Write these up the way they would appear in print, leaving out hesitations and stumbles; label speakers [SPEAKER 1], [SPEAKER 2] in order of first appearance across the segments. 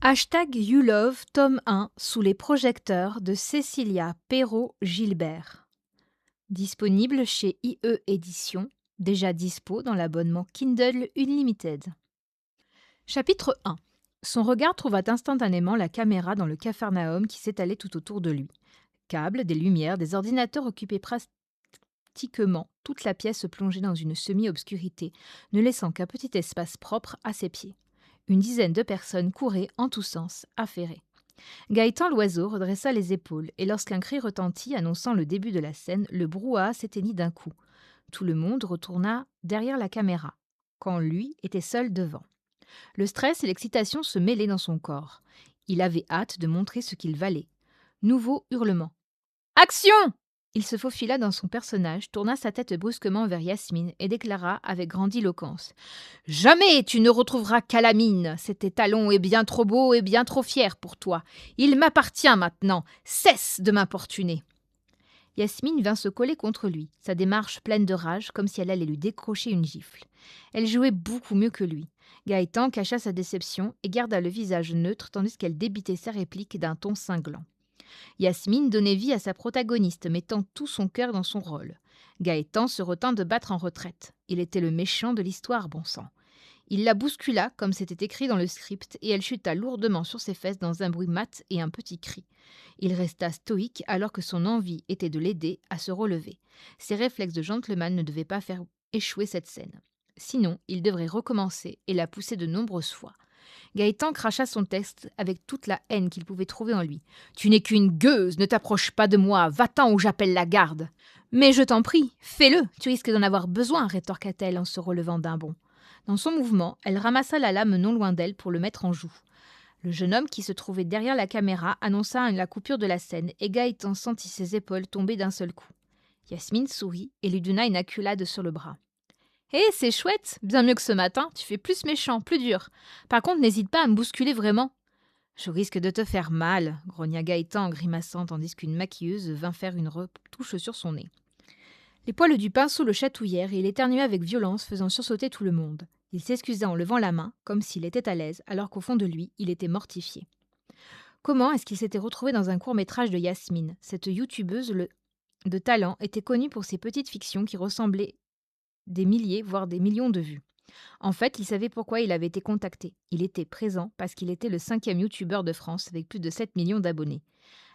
[SPEAKER 1] #YouLove, tome 1, sous les projecteurs de Cécilia Perrault-Gilbert. Disponible chez IE Éditions, déjà dispo dans l'abonnement Kindle Unlimited. Chapitre 1. Son regard trouva instantanément la caméra dans le capharnaüm qui s'étalait tout autour de lui. Câbles, des lumières, des ordinateurs occupaient pratiquement toute la pièce plongée dans une semi-obscurité, ne laissant qu'un petit espace propre à ses pieds. Une dizaine de personnes couraient en tous sens, affairées. Gaëtan l'oiseau redressa les épaules, et lorsqu'un cri retentit annonçant le début de la scène, le brouhaha s'éteignit d'un coup. Tout le monde retourna derrière la caméra, quand lui était seul devant. Le stress et l'excitation se mêlaient dans son corps. Il avait hâte de montrer ce qu'il valait. Nouveau hurlement. « Action !» Il se faufila dans son personnage, tourna sa tête brusquement vers Yasmine et déclara avec grandiloquence. « Jamais tu ne retrouveras Calamine. Cet étalon est bien trop beau et bien trop fier pour toi. Il m'appartient maintenant. Cesse de m'importuner. » Yasmine vint se coller contre lui, sa démarche pleine de rage, comme si elle allait lui décrocher une gifle. Elle jouait beaucoup mieux que lui. Gaëtan cacha sa déception et garda le visage neutre tandis qu'elle débitait sa réplique d'un ton cinglant. Yasmine donnait vie à sa protagoniste, mettant tout son cœur dans son rôle. Gaëtan se retint de battre en retraite. Il était le méchant de l'histoire, bon sang. Il la bouscula, comme c'était écrit dans le script, et elle chuta lourdement sur ses fesses dans un bruit mat et un petit cri. Il resta stoïque alors que son envie était de l'aider à se relever. Ses réflexes de gentleman ne devaient pas faire échouer cette scène. Sinon, il devrait recommencer et la pousser de nombreuses fois. Gaëtan cracha son texte avec toute la haine qu'il pouvait trouver en lui. « Tu n'es qu'une gueuse, ne t'approche pas de moi, va-t'en ou j'appelle la garde. »« Mais je t'en prie, fais-le, tu risques d'en avoir besoin, rétorqua-t-elle en se relevant d'un bond. Dans son mouvement, elle ramassa la lame non loin d'elle pour le mettre en joue. Le jeune homme qui se trouvait derrière la caméra annonça la coupure de la scène et Gaëtan sentit ses épaules tomber d'un seul coup. Yasmine sourit et lui donna une acculade sur le bras. « Hé, c'est chouette, bien mieux que ce matin, tu fais plus méchant, plus dur. Par contre, n'hésite pas à me bousculer vraiment. »« Je risque de te faire mal, » grogna Gaëtan en grimaçant tandis qu'une maquilleuse vint faire une retouche sur son nez. Les poils du pinceau le chatouillèrent et il éternua avec violence, faisant sursauter tout le monde. Il s'excusa en levant la main, comme s'il était à l'aise, alors qu'au fond de lui, il était mortifié. Comment est-ce qu'il s'était retrouvé dans un court-métrage de Yasmine ? Cette youtubeuse de talent était connue pour ses petites fictions qui ressemblaient des milliers, voire des millions de vues. En fait, il savait pourquoi il avait été contacté. Il était présent parce qu'il était le 5e youtubeur de France avec plus de 7 millions d'abonnés.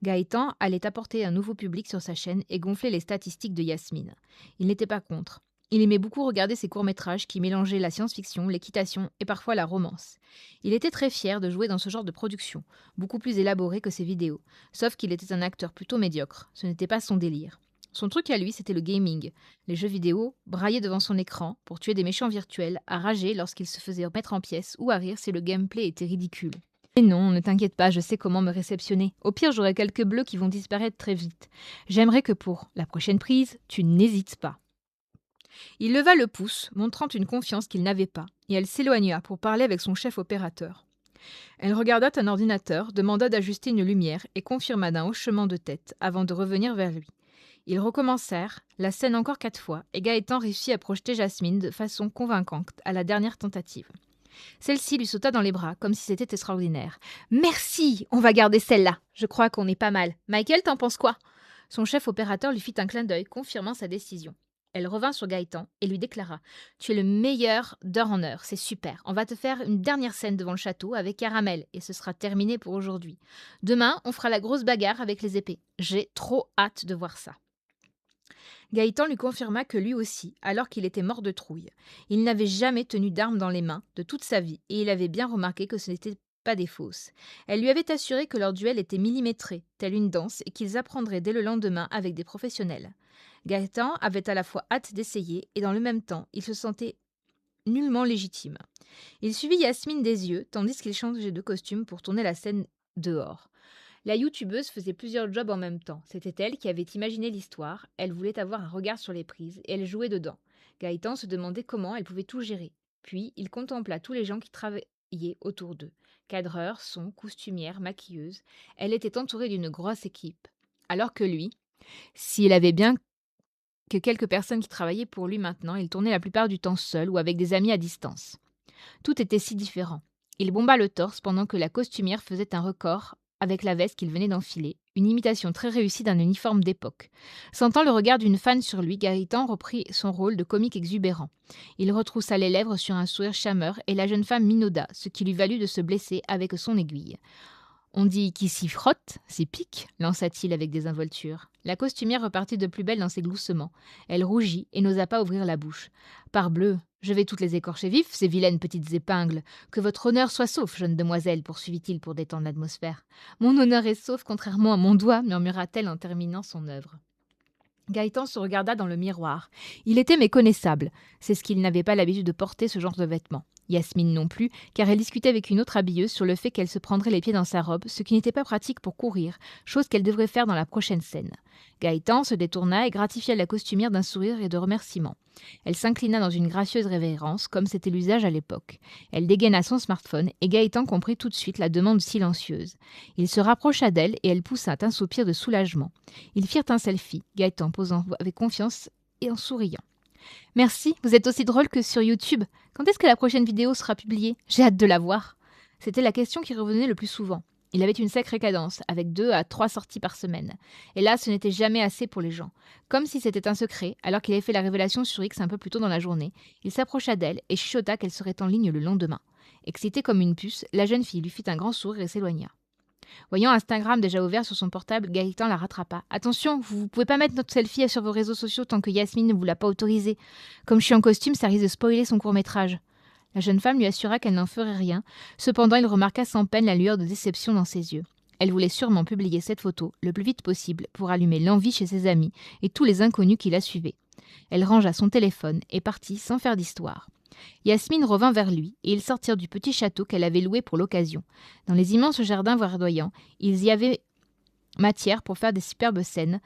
[SPEAKER 1] Gaëtan allait apporter un nouveau public sur sa chaîne et gonfler les statistiques de Yasmine. Il n'était pas contre. Il aimait beaucoup regarder ses courts-métrages qui mélangeaient la science-fiction, l'équitation et parfois la romance. Il était très fier de jouer dans ce genre de production, beaucoup plus élaboré que ses vidéos, sauf qu'il était un acteur plutôt médiocre. Ce n'était pas son délire. Son truc à lui, c'était le gaming. Les jeux vidéo, brailler devant son écran pour tuer des méchants virtuels, à rager lorsqu'il se faisait mettre en pièces ou à rire si le gameplay était ridicule. Mais non, ne t'inquiète pas, je sais comment me réceptionner. Au pire, j'aurai quelques bleus qui vont disparaître très vite. J'aimerais que pour la prochaine prise, tu n'hésites pas. Il leva le pouce, montrant une confiance qu'il n'avait pas, et elle s'éloigna pour parler avec son chef opérateur. Elle regarda un ordinateur, demanda d'ajuster une lumière et confirma d'un hochement de tête avant de revenir vers lui. Ils recommencèrent, la scène encore 4 fois, et Gaëtan réussit à projeter Jasmine de façon convaincante à la dernière tentative. Celle-ci lui sauta dans les bras, comme si c'était extraordinaire. « Merci, on va garder celle-là. Je crois qu'on est pas mal. Michael, t'en penses quoi ?» Son chef opérateur lui fit un clin d'œil, confirmant sa décision. Elle revint sur Gaëtan et lui déclara « Tu es le meilleur d'heure en heure, c'est super. On va te faire une dernière scène devant le château avec Caramel et ce sera terminé pour aujourd'hui. Demain, on fera la grosse bagarre avec les épées. J'ai trop hâte de voir ça. » Gaëtan lui confirma que lui aussi, alors qu'il était mort de trouille. Il n'avait jamais tenu d'arme dans les mains de toute sa vie et il avait bien remarqué que ce n'était pas des fausses. Elle lui avait assuré que leur duel était millimétré, tel une danse, et qu'ils apprendraient dès le lendemain avec des professionnels. Gaëtan avait à la fois hâte d'essayer et dans le même temps, il se sentait nullement légitime. Il suivit Yasmine des yeux tandis qu'il changeait de costume pour tourner la scène dehors. La youtubeuse faisait plusieurs jobs en même temps. C'était elle qui avait imaginé l'histoire, elle voulait avoir un regard sur les prises et elle jouait dedans. Gaëtan se demandait comment elle pouvait tout gérer. Puis il contempla tous les gens qui travaillaient autour d'eux. Cadreurs, son, costumière, maquilleuse. Elle était entourée d'une grosse équipe. Alors que lui, s'il avait bien que quelques personnes qui travaillaient pour lui maintenant, il tournait la plupart du temps seul ou avec des amis à distance. Tout était si différent. Il bomba le torse pendant que la costumière faisait un record avec la veste qu'il venait d'enfiler, une imitation très réussie d'un uniforme d'époque. Sentant le regard d'une fan sur lui, Gaëtan reprit son rôle de comique exubérant. Il retroussa les lèvres sur un sourire chameur et la jeune femme minauda, ce qui lui valut de se blesser avec son aiguille. On dit qui s'y frotte, s'y pique, lança-t-il avec désinvolture. La costumière repartit de plus belle dans ses gloussements. Elle rougit et n'osa pas ouvrir la bouche. Parbleu, je vais toutes les écorcher vifs, ces vilaines petites épingles. Que votre honneur soit sauf, jeune demoiselle, poursuivit-il pour détendre l'atmosphère. Mon honneur est sauf, contrairement à mon doigt, murmura-t-elle en terminant son œuvre. Gaëtan se regarda dans le miroir. Il était méconnaissable. C'est ce qu'il n'avait pas l'habitude de porter ce genre de vêtements. Yasmine non plus, car elle discutait avec une autre habilleuse sur le fait qu'elle se prendrait les pieds dans sa robe, ce qui n'était pas pratique pour courir, chose qu'elle devrait faire dans la prochaine scène. Gaëtan se détourna et gratifia la costumière d'un sourire et de remerciements. Elle s'inclina dans une gracieuse révérence, comme c'était l'usage à l'époque. Elle dégaina son smartphone et Gaëtan comprit tout de suite la demande silencieuse. Il se rapprocha d'elle et elle poussa un soupir de soulagement. Ils firent un selfie, Gaëtan posant avec confiance et en souriant. Merci, vous êtes aussi drôle que sur YouTube. Quand est-ce que la prochaine vidéo sera publiée? J'ai hâte de la voir. C'était la question qui revenait le plus souvent. Il avait une sacrée cadence, avec 2 à 3 sorties par semaine. Et là, ce n'était jamais assez pour les gens. Comme si c'était un secret, alors qu'il avait fait la révélation sur X un peu plus tôt dans la journée, il s'approcha d'elle et chuchota qu'elle serait en ligne le lendemain. Excitée comme une puce, la jeune fille lui fit un grand sourire et s'éloigna. Voyant Instagram déjà ouvert sur son portable, Gaëtan la rattrapa. Attention, vous ne pouvez pas mettre notre selfie sur vos réseaux sociaux tant que Yasmine ne vous l'a pas autorisé. Comme je suis en costume, ça risque de spoiler son court-métrage. La jeune femme lui assura qu'elle n'en ferait rien. Cependant, il remarqua sans peine la lueur de déception dans ses yeux. Elle voulait sûrement publier cette photo le plus vite possible pour allumer l'envie chez ses amis et tous les inconnus qui la suivaient. Elle rangea son téléphone et partit sans faire d'histoire. Yasmine revint vers lui, et ils sortirent du petit château qu'elle avait loué pour l'occasion. Dans les immenses jardins verdoyants, il y avait matière pour faire des superbes scènes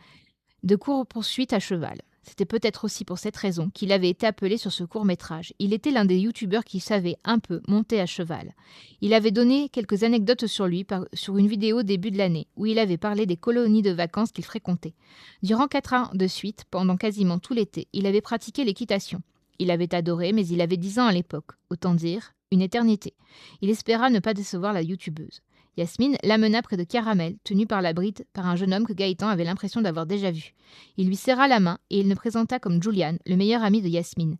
[SPEAKER 1] de course-poursuite à cheval. C'était peut-être aussi pour cette raison qu'il avait été appelé sur ce court-métrage. Il était l'un des youtubeurs qui savait un peu monter à cheval. Il avait donné quelques anecdotes sur lui sur une vidéo début de l'année, où il avait parlé des colonies de vacances qu'il fréquentait. Durant 4 ans de suite, pendant quasiment tout l'été, il avait pratiqué l'équitation. Il avait adoré, mais il avait 10 ans à l'époque. Autant dire, une éternité. Il espéra ne pas décevoir la youtubeuse. Yasmine l'amena près de Caramel, tenue par la bride par un jeune homme que Gaëtan avait l'impression d'avoir déjà vu. Il lui serra la main et il le présenta comme Julian, le meilleur ami de Yasmine.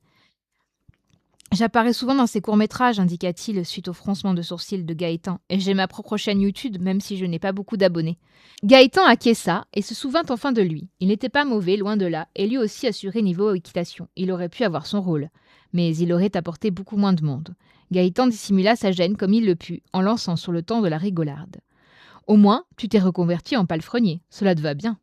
[SPEAKER 1] J'apparais souvent dans ces courts-métrages, indiqua-t-il suite au froncement de sourcils de Gaëtan, et j'ai ma propre chaîne YouTube, même si je n'ai pas beaucoup d'abonnés. Gaëtan acquiesça et se souvint enfin de lui. Il n'était pas mauvais, loin de là, et lui aussi assurait niveau équitation. Il aurait pu avoir son rôle, mais il aurait apporté beaucoup moins de monde. Gaëtan dissimula sa gêne comme il le put, en lançant sur le temps de la rigolarde. Au moins, tu t'es reconverti en palefrenier, cela te va bien.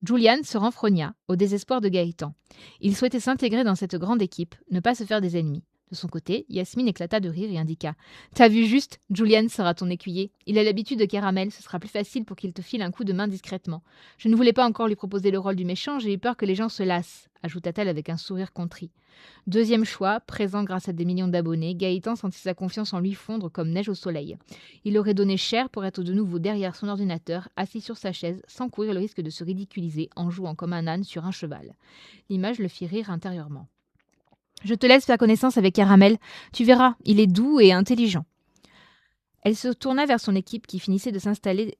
[SPEAKER 1] Julian se renfrogna, au désespoir de Gaëtan. Il souhaitait s'intégrer dans cette grande équipe, ne pas se faire des ennemis. De son côté, Yasmine éclata de rire et indiqua. T'as vu juste, Julian sera ton écuyer. Il a l'habitude de Caramel, ce sera plus facile pour qu'il te file un coup de main discrètement. Je ne voulais pas encore lui proposer le rôle du méchant, j'ai eu peur que les gens se lassent, ajouta-t-elle avec un sourire contrit. Deuxième choix, présent grâce à des millions d'abonnés, Gaëtan sentit sa confiance en lui fondre comme neige au soleil. Il aurait donné cher pour être de nouveau derrière son ordinateur, assis sur sa chaise, sans courir le risque de se ridiculiser en jouant comme un âne sur un cheval. L'image le fit rire intérieurement. Je te laisse faire connaissance avec Caramel. Tu verras, il est doux et intelligent. Elle se tourna vers son équipe qui finissait de s'installer,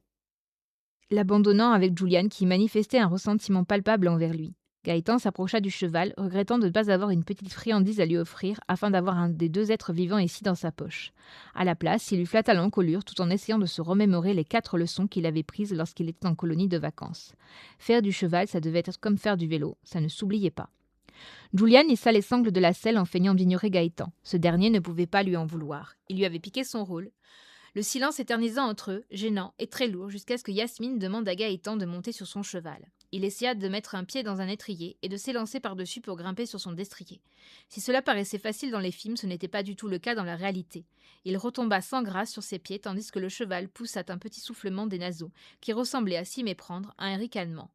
[SPEAKER 1] l'abandonnant avec Julian qui manifestait un ressentiment palpable envers lui. Gaëtan s'approcha du cheval, regrettant de ne pas avoir une petite friandise à lui offrir afin d'avoir un des 2 êtres vivants ici dans sa poche. À la place, il lui flatta l'encolure tout en essayant de se remémorer les 4 leçons qu'il avait prises lorsqu'il était en colonie de vacances. Faire du cheval, ça devait être comme faire du vélo, ça ne s'oubliait pas. Julian hissa les sangles de la selle en feignant d'ignorer Gaëtan. Ce dernier ne pouvait pas lui en vouloir. Il lui avait piqué son rôle. Le silence s'éternisa entre eux, gênant et très lourd, jusqu'à ce que Yasmine demande à Gaëtan de monter sur son cheval. Il essaya de mettre un pied dans un étrier et de s'élancer par-dessus pour grimper sur son destrier. Si cela paraissait facile dans les films, ce n'était pas du tout le cas dans la réalité. Il retomba sans grâce sur ses pieds tandis que le cheval poussa un petit soufflement des naseaux, qui ressemblait à s'y méprendre à un ricanement.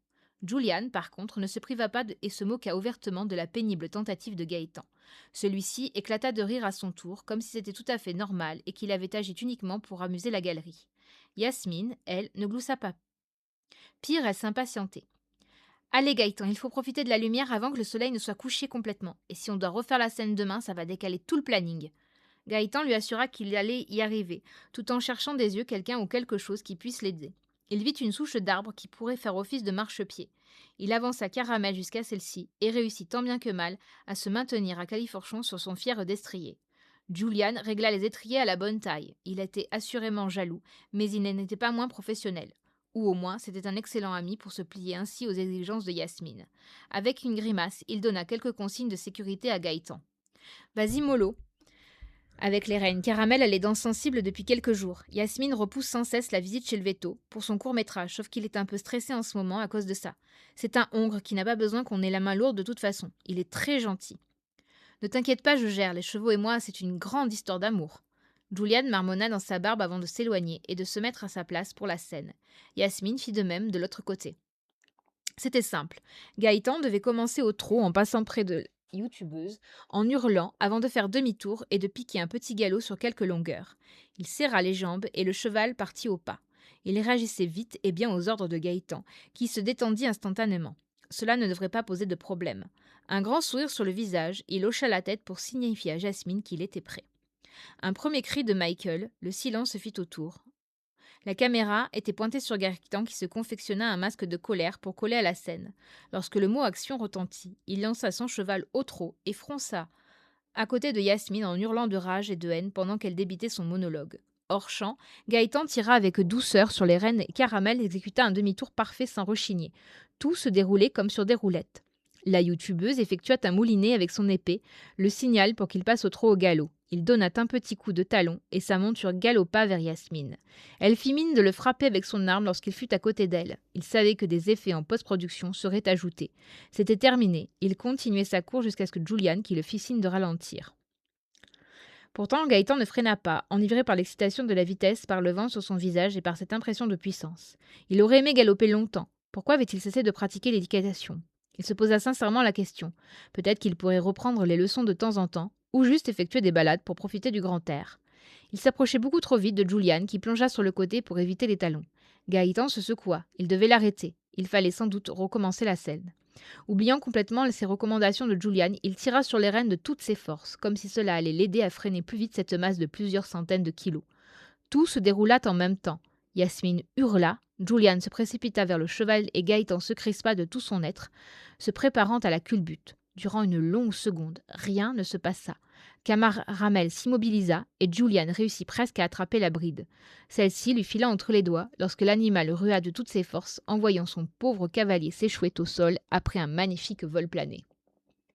[SPEAKER 1] Julian, par contre, ne se priva pas et se moqua ouvertement de la pénible tentative de Gaëtan. Celui-ci éclata de rire à son tour, comme si c'était tout à fait normal et qu'il avait agi uniquement pour amuser la galerie. Yasmine, elle, ne gloussa pas. Pire, elle s'impatientait. Allez Gaëtan, il faut profiter de la lumière avant que le soleil ne soit couché complètement. Et si on doit refaire la scène demain, ça va décaler tout le planning. Gaëtan lui assura qu'il allait y arriver, tout en cherchant des yeux quelqu'un ou quelque chose qui puisse l'aider. Il vit une souche d'arbre qui pourrait faire office de marchepied. Il avança Caramel jusqu'à celle-ci et réussit tant bien que mal à se maintenir à califourchon sur son fier destrier. Julian régla les étriers à la bonne taille. Il était assurément jaloux, mais il n'en était pas moins professionnel. Ou au moins, c'était un excellent ami pour se plier ainsi aux exigences de Yasmine. Avec une grimace, il donna quelques consignes de sécurité à Gaëtan. Vas-y, mollo. Avec les reines, Caramel a les dents sensibles depuis quelques jours. Yasmine repousse sans cesse la visite chez le veto pour son court-métrage, sauf qu'il est un peu stressé en ce moment à cause de ça. C'est un hongre qui n'a pas besoin qu'on ait la main lourde de toute façon. Il est très gentil. Ne t'inquiète pas, je gère. Les chevaux et moi, c'est une grande histoire d'amour. Julian marmonna dans sa barbe avant de s'éloigner et de se mettre à sa place pour la scène. Yasmine fit de même de l'autre côté. C'était simple. Gaëtan devait commencer au trot en passant près de youtubeuse, en hurlant avant de faire demi-tour et de piquer un petit galop sur quelques longueurs. Il serra les jambes et le cheval partit au pas. Il réagissait vite et bien aux ordres de Gaëtan, qui se détendit instantanément. Cela ne devrait pas poser de problème. Un grand sourire sur le visage, il hocha la tête pour signifier à Jasmine qu'il était prêt. Un premier cri de Michael, le silence se fit autour. La caméra était pointée sur Gaëtan qui se confectionna un masque de colère pour coller à la scène. Lorsque le mot action retentit, il lança son cheval au trot et fronça à côté de Yasmine en hurlant de rage et de haine pendant qu'elle débitait son monologue. Hors champ, Gaëtan tira avec douceur sur les rênes et Caramel exécuta un demi-tour parfait sans rechigner. Tout se déroulait comme sur des roulettes. La youtubeuse effectua un moulinet avec son épée, le signal pour qu'il passe au trot au galop. Il donna un petit coup de talon et sa monture galopa vers Yasmine. Elle fit mine de le frapper avec son arme lorsqu'il fut à côté d'elle. Il savait que des effets en post-production seraient ajoutés. C'était terminé. Il continuait sa course jusqu'à ce que Julian qui le fit signe de ralentir. Pourtant, Gaëtan ne freina pas, enivré par l'excitation de la vitesse, par le vent sur son visage et par cette impression de puissance. Il aurait aimé galoper longtemps. Pourquoi avait-il cessé de pratiquer l'éducation ? Il se posa sincèrement la question. Peut-être qu'il pourrait reprendre les leçons de temps en temps, ou juste effectuer des balades pour profiter du grand air. Il s'approchait beaucoup trop vite de Julian qui plongea sur le côté pour éviter les talons. Gaëtan se secoua. Il devait l'arrêter. Il fallait sans doute recommencer la scène. Oubliant complètement ses recommandations de Julian, il tira sur les rênes de toutes ses forces, comme si cela allait l'aider à freiner plus vite cette masse de plusieurs centaines de kilos. Tout se déroula en même temps. Yasmine hurla, Julian se précipita vers le cheval et Gaëtan se crispa de tout son être, se préparant à la culbute. Durant une longue seconde, rien ne se passa. Caramel s'immobilisa et Julian réussit presque à attraper la bride. Celle-ci lui fila entre les doigts lorsque l'animal rua de toutes ses forces en voyant son pauvre cavalier s'échouer au sol après un magnifique vol plané.